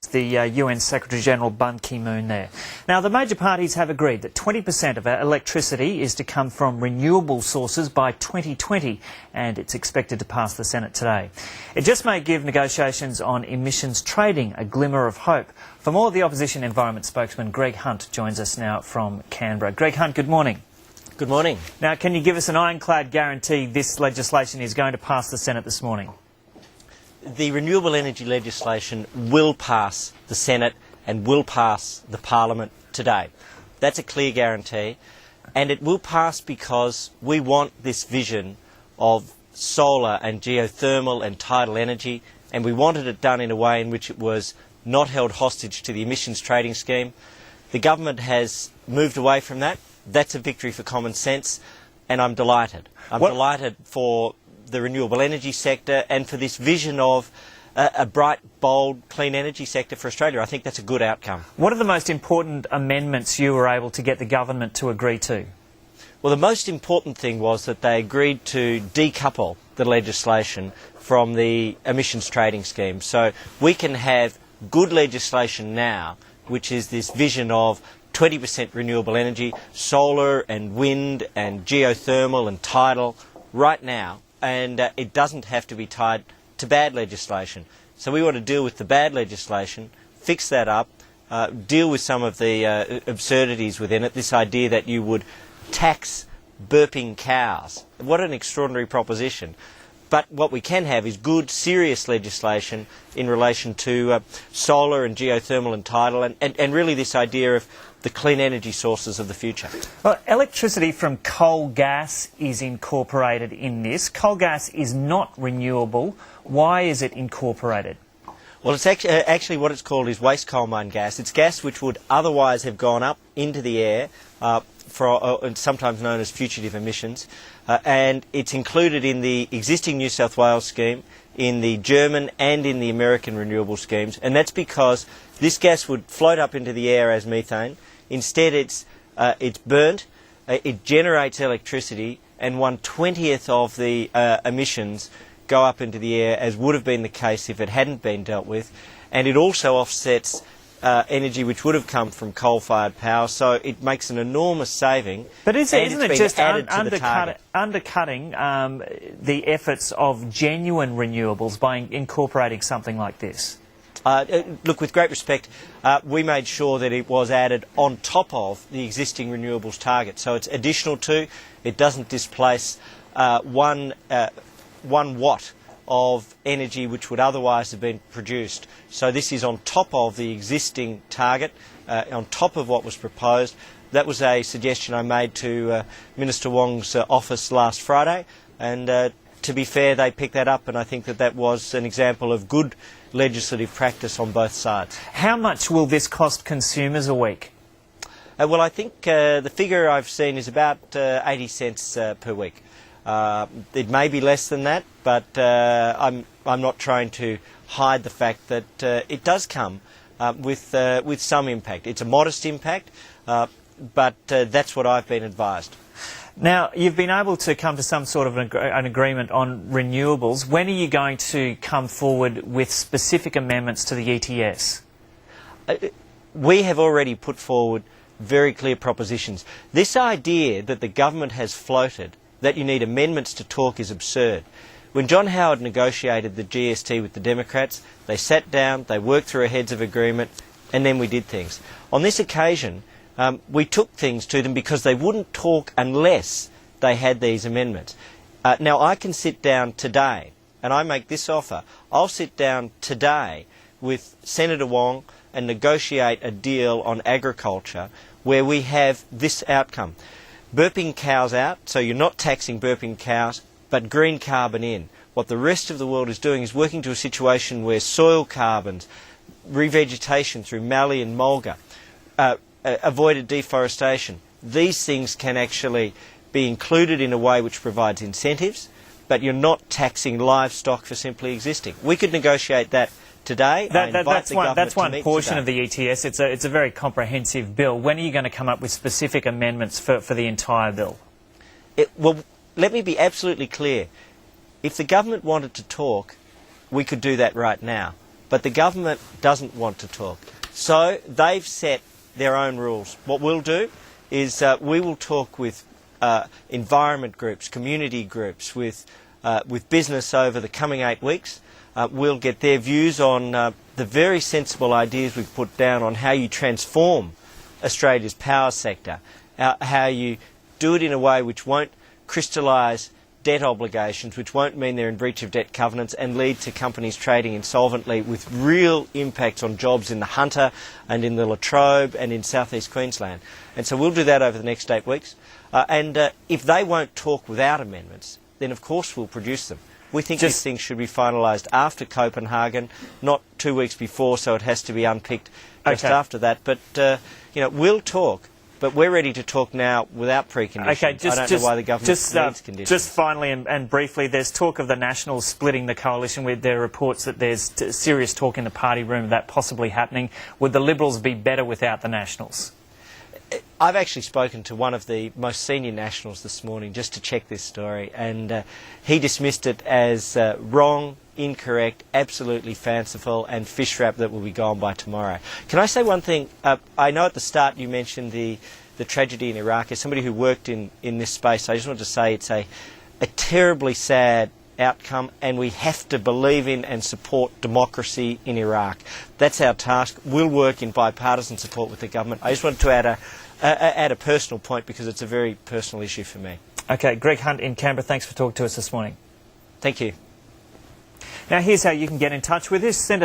the UN Secretary-General Ban Ki-moon there. Now, the major parties have agreed that 20% of our electricity is to come from renewable sources by 2020, and it's expected to pass the Senate today. It just may give negotiations on emissions trading a glimmer of hope. For more, the opposition environment spokesman Greg Hunt joins us now from Canberra. Greg Hunt, good morning. Good morning. Now, can you give us an ironclad guarantee this legislation is going to pass the Senate this morning? The renewable energy legislation will pass the Senate and will pass the Parliament today. That's a clear guarantee, and it will pass because we want this vision of solar and geothermal and tidal energy, and we wanted it done in a way in which it was not held hostage to the emissions trading scheme. The government has moved away from that. That's a victory for common sense, and I'm delighted. I'm delighted for the renewable energy sector and for this vision of a bright, bold, clean energy sector for Australia. I think that's a good outcome. What are the most important amendments you were able to get the government to agree to? Well, the most important thing was that they agreed to decouple the legislation from the emissions trading scheme. So we can have good legislation now, which is this vision of 20% renewable energy, solar and wind and geothermal and tidal right now, and it doesn't have to be tied to bad legislation. So we want to deal with the bad legislation, fix that up, deal with some of the absurdities within it, this idea that you would tax burping cows. What an extraordinary proposition. But what we can have is good, serious legislation in relation to solar and geothermal and tidal, and really this idea of the clean energy sources of the future. Well, electricity from coal gas is incorporated in this. Coal gas is not renewable. Why is it incorporated? Well, it's actually what it's called is waste coal mine gas. It's gas which would otherwise have gone up into the air, sometimes known as fugitive emissions, and it's included in the existing New South Wales scheme, in the German and in the American renewable schemes, and that's because this gas would float up into the air as methane. Instead, it's burnt, it generates electricity, and 1/20th of the emissions go up into the air, as would have been the case if it hadn't been dealt with, and it also offsets energy which would have come from coal-fired power, so it makes an enormous saving. But isn't it just undercutting the efforts of genuine renewables by incorporating something like this? Look, with great respect, we made sure that it was added on top of the existing renewables target. So it's additional to, it doesn't displace 1 watt of energy which would otherwise have been produced. So this is on top of the existing target, on top of what was proposed. That was a suggestion I made to Minister Wong's office last Friday, and to be fair, they picked that up, and I think that that was an example of good legislative practice on both sides. How much will this cost consumers a week? Well, I think the figure I've seen is about 80 cents per week. It may be less than that, but I'm not trying to hide the fact that it does come with some impact. It's a modest impact, but that's what I've been advised. Now, you've been able to come to some sort of an agreement on renewables. When are you going to come forward with specific amendments to the ETS? We have already put forward very clear propositions. This idea that the government has floated that you need amendments to talk is absurd. When John Howard negotiated the GST with the Democrats, they sat down, they worked through a heads of agreement, and then we did things. On this occasion, we took things to them because they wouldn't talk unless they had these amendments. Now, I can sit down today, and I make this offer. I'll sit down today with Senator Wong and negotiate a deal on agriculture where we have this outcome. Burping cows out, so you're not taxing burping cows, but green carbon in. What the rest of the world is doing is working to a situation where soil carbons, revegetation through mallee and mulga, avoided deforestation. These things can actually be included in a way which provides incentives, but you're not taxing livestock for simply existing. We could negotiate that today. That's one portion of the ETS. It's a very comprehensive bill. When are you going to come up with specific amendments for the entire bill? Well, let me be absolutely clear. If the government wanted to talk, we could do that right now. but the government doesn't want to talk. So they've set their own rules. What we'll do is we will talk with environment groups, community groups, with business over the coming 8 weeks. We'll get their views on the very sensible ideas we've put down on how you transform Australia's power sector, how you do it in a way which won't crystallise debt obligations, which won't mean they're in breach of debt covenants and lead to companies trading insolvently, with real impacts on jobs in the Hunter and in the Latrobe and in southeast Queensland. And so we'll do that over the next 8 weeks. And if they won't talk without amendments, then of course we'll produce them. We think these things should be finalised after Copenhagen, not 2 weeks before, so it has to be unpicked just after that. But, we'll talk. But we're ready to talk now without preconditions. Okay, I don't know why the government needs conditions. Just finally and briefly, there's talk of the Nationals splitting the coalition. With there are reports that there's serious talk in the party room of that possibly happening. Would the Liberals be better without the Nationals? I've actually spoken to one of the most senior Nationals this morning just to check this story, and he dismissed it as wrong, incorrect, absolutely fanciful, and fish wrap that will be gone by tomorrow. Can I say one thing? I know at the start you mentioned the tragedy in Iraq. As somebody who worked in this space, I just want to say it's a terribly sad outcome, and we have to believe in and support democracy in Iraq. That's our task. We'll work in bipartisan support with the government. I just wanted to add a personal point because it's a very personal issue for me. Okay, Greg Hunt in Canberra, thanks for talking to us this morning. Thank you. Now here's how you can get in touch with us. Send